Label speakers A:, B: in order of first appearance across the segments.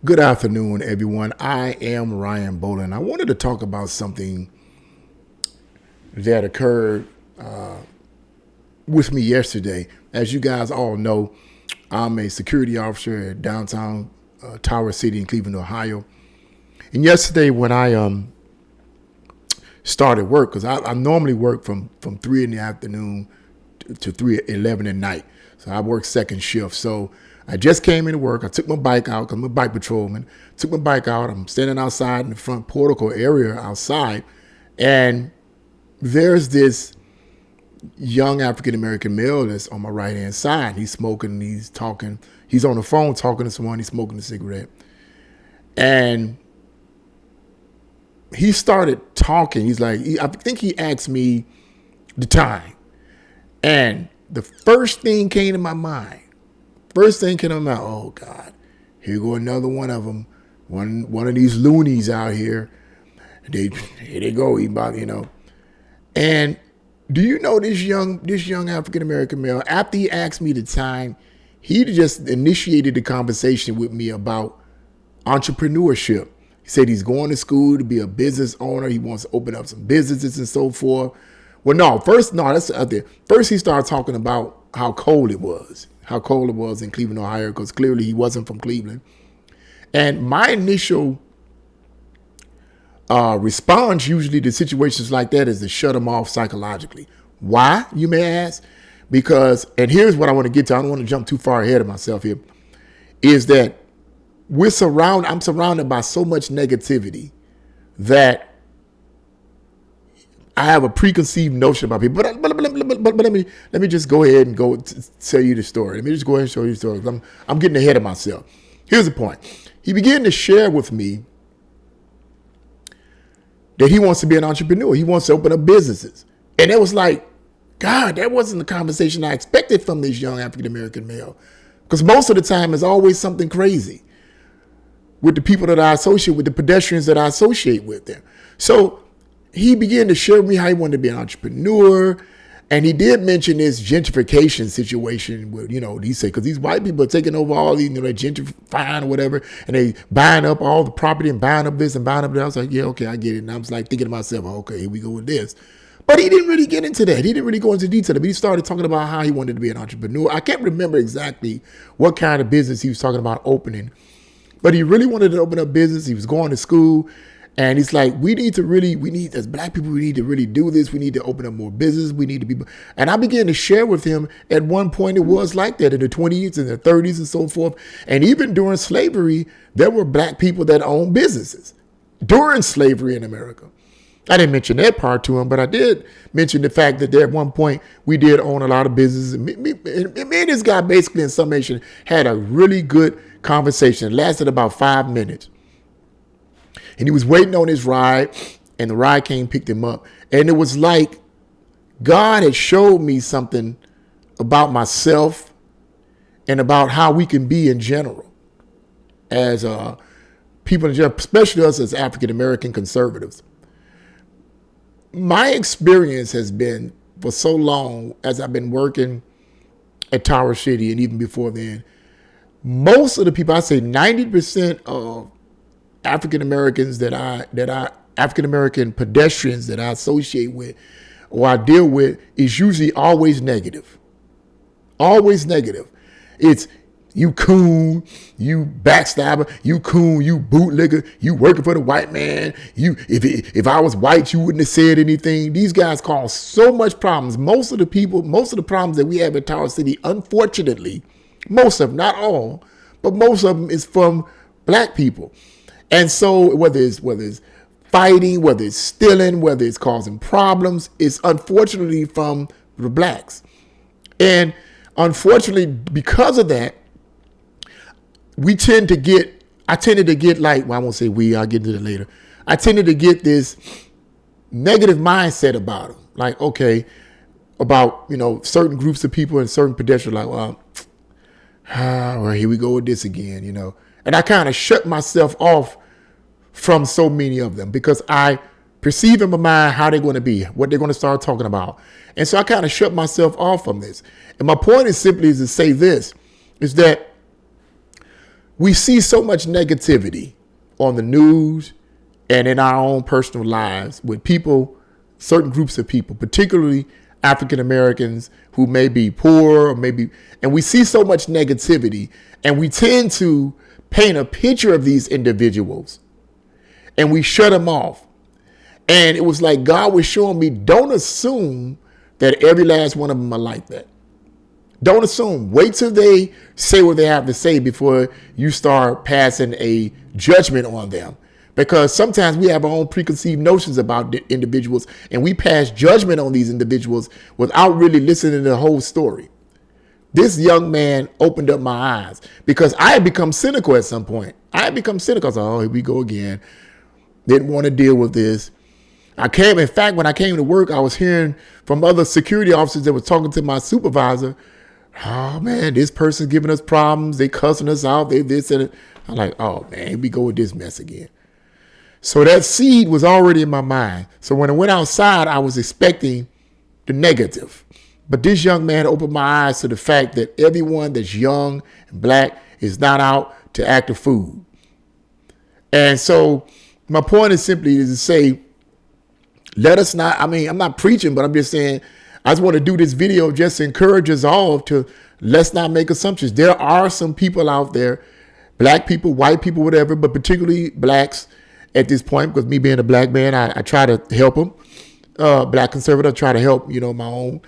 A: Good afternoon, everyone. I am Ryan Boland. I wanted to talk about something that occurred with me yesterday. As you guys all know, I'm a security officer at downtown Tower City in Cleveland, Ohio. And yesterday, when I started work, because I normally work from 3 in the afternoon to 3:11 at night. So I work second shift. So I just came into work. I took my bike out because I'm a bike patrolman. Took my bike out. I'm standing outside in the front portico area outside. And there's this young African-American male that's on my right-hand side. He's smoking, he's talking. He's on the phone talking to someone. He's smoking a cigarette. And he started talking. He's like, I think he asked me the time. And the first thing came to my mind. Oh God, here go another one of them. One of these loonies out here. Here they go, And do you know this young African American male? After he asked me the time, he just initiated the conversation with me about entrepreneurship. He said he's going to school to be a business owner. He wants to open up some businesses and so forth. Well, that's out there. First, he started talking about how cold it was in Cleveland, Ohio, because clearly he wasn't from Cleveland. And my initial response usually to situations like that is to shut them off psychologically. Why, you may ask? Because, and here's what I want to get to. I don't want to jump too far ahead of myself here, is that I'm surrounded by so much negativity that I have a preconceived notion about people. But let me just go ahead and tell you the story. Let me just go ahead and show you the story. I'm getting ahead of myself. Here's the point. He began to share with me that he wants to be an entrepreneur. He wants to open up businesses. And it was like, God, that wasn't the conversation I expected from this young African-American male. Because most of the time, it's always something crazy with the people that I associate with, the pedestrians that I associate with them. So he began to share with me how he wanted to be an entrepreneur. And he did mention this gentrification situation where, he said, because these white people are taking over all these, they're gentrifying or whatever, and they buying up all the property and buying up this and buying up that. I was like, yeah, okay, I get it. And I was like thinking to myself, okay, here we go with this. But he didn't really get into that. He didn't really go into detail. But he started talking about how he wanted to be an entrepreneur. I can't remember exactly what kind of business he was talking about opening, but he really wanted to open up business. He was going to school. And he's like, we need as black people, we need to really do this. We need to open up more business. We need to be. And I began to share with him at one point, it was like that in the 20s and the 30s and so forth. And even during slavery, there were black people that owned businesses during slavery in America. I didn't mention that part to him, but I did mention the fact that at one point we did own a lot of businesses. Me and this guy basically in summation had a really good conversation. It lasted about 5 minutes. And he was waiting on his ride, and the ride came, picked him up. And it was like God had showed me something about myself and about how we can be in general as people in general, especially us as African-American conservatives. My experience has been for so long as I've been working at Tower City and even before then, most of the people, I say 90% of African-Americans African-American pedestrians that I associate with or I deal with is usually always negative. Always negative. It's you coon, you backstabber, you coon, you bootlicker, you working for the white man. If I was white, you wouldn't have said anything. These guys cause so much problems. Most of the problems that we have in Tower City, unfortunately, most of them, not all, but most of them is from black people. And so whether it's fighting, whether it's stealing, whether it's causing problems, it's unfortunately from the blacks. And unfortunately, because of that, I tended to get like, well, I won't say we, I'll get into that later. I tended to get this negative mindset about them. Like, okay, about, certain groups of people and certain pedestrians, like, well, here we go with this again, And I kind of shut myself off from so many of them because I perceive in my mind how they're going to be, what they're going to start talking about. And so I kind of shut myself off from this. And my point is simply to say this, is that We see so much negativity on the news and in our own personal lives with people, certain groups of people, particularly African Americans who may be poor or maybe, and we see so much negativity, and we tend to paint a picture of these individuals and we shut them off. And it was like God was showing me, don't assume that every last one of them are like that. Don't assume. Wait till they say what they have to say before you start passing a judgment on them. Because sometimes we have our own preconceived notions about the individuals, and we pass judgment on these individuals without really listening to the whole story. This young man opened up my eyes because I had become cynical at some point. I had become cynical. I was like, oh, here we go again. Didn't want to deal with this. In fact, when I came to work, I was hearing from other security officers that were talking to my supervisor, oh man, this person's giving us problems. They cussing us out. They this and it. I'm like, oh man, here we go with this mess again. So that seed was already in my mind. So when I went outside, I was expecting the negative. But this young man opened my eyes to the fact that everyone that's young and black is not out to act a fool. And so my point is simply to say, let us not, I'm not preaching, but I'm just saying, I just want to do this video just to encourage us all to let's not make assumptions. There are some people out there, black people, white people, whatever, but particularly blacks at this point, because me being a black man, I try to help them. Black conservative, try to help, my own,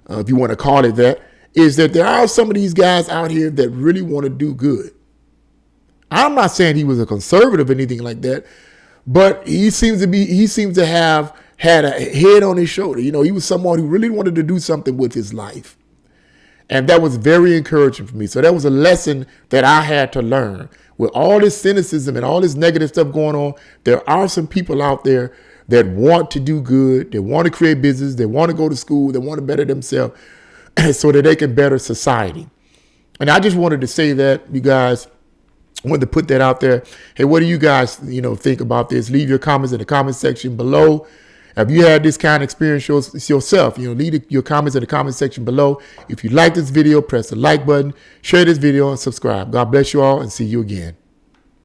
A: if you want to call it that, is that there are some of these guys out here that really want to do good. I'm not saying he was a conservative or anything like that, but he seems to have had a head on his shoulder. He was someone who really wanted to do something with his life. And that was very encouraging for me. So that was a lesson that I had to learn. With all this cynicism and all this negative stuff going on, there are some people out there that want to do good. They want to create business. They want to go to school. They want to better themselves so that they can better society. And I just wanted to say that, you guys. I wanted to put that out there. Hey, what do you guys, think about this? Leave your comments in the comment section below. Have you had this kind of experience yourself? Leave your comments in the comment section below. If you like this video, press the like button, share this video, and subscribe. God bless you all, and see you again.